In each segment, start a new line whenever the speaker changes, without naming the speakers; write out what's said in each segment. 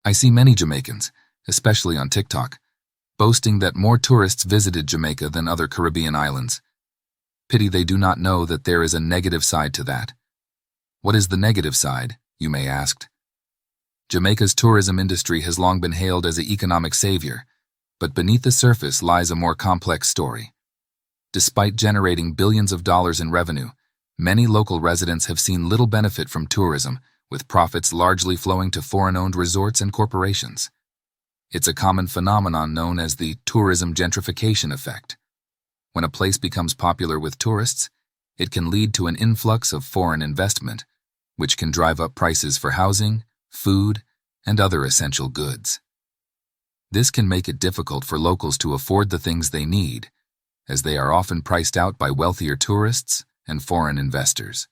I see many Jamaicans, especially on TikTok, boasting that more tourists visited Jamaica than other Caribbean islands. Pity they do not know that there is a negative side to that. What is the negative side, you may ask? Jamaica's tourism industry has long been hailed as an economic savior, but beneath the surface lies a more complex story. Despite generating billions of dollars in revenue, many local residents have seen little benefit from tourism, with profits largely flowing to foreign-owned resorts and corporations. It's a common phenomenon known as the tourism gentrification effect. When a place becomes popular with tourists, it can lead to an influx of foreign investment, which can drive up prices for housing, food, and other essential goods. This can make it difficult for locals to afford the things they need, as they are often priced out by wealthier tourists and foreign investors,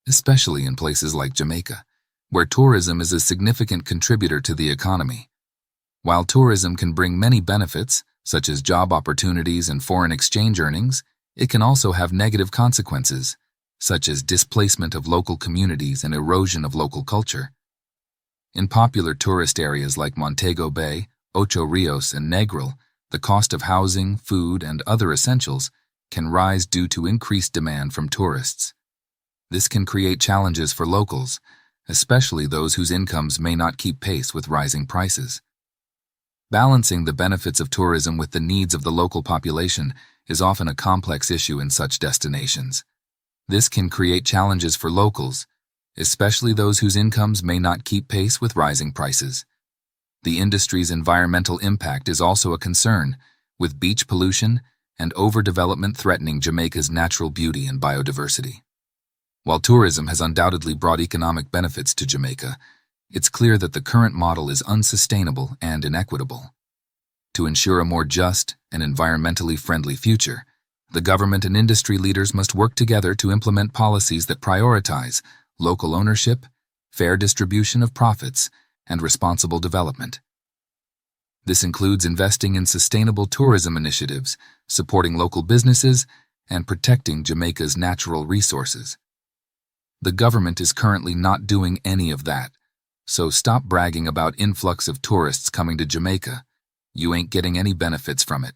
especially in places like Jamaica, where tourism is a significant contributor to the economy. While tourism can bring many benefits, such as job opportunities and foreign exchange earnings, it can also have negative consequences, such as displacement of local communities and erosion of local culture. In popular tourist areas like Montego Bay, Ocho Rios, and Negril, the cost of housing, food, and other essentials can rise due to increased demand from tourists. This can create challenges for locals, especially those whose incomes may not keep pace with rising prices. Balancing the benefits of tourism with the needs of the local population is often a complex issue in such destinations. This can create challenges for locals, especially those whose incomes may not keep pace with rising prices. The industry's environmental impact is also a concern, with beach pollution and overdevelopment threatening Jamaica's natural beauty and biodiversity. While tourism has undoubtedly brought economic benefits to Jamaica, it's clear that the current model is unsustainable and inequitable. To ensure a more just and environmentally friendly future, the government and industry leaders must work together to implement policies that prioritize local ownership, fair distribution of profits, and responsible development. This includes investing in sustainable tourism initiatives, supporting local businesses, and protecting Jamaica's natural resources. The government is currently not doing any of that, so stop bragging about influx of tourists coming to Jamaica. You ain't getting any benefits from it.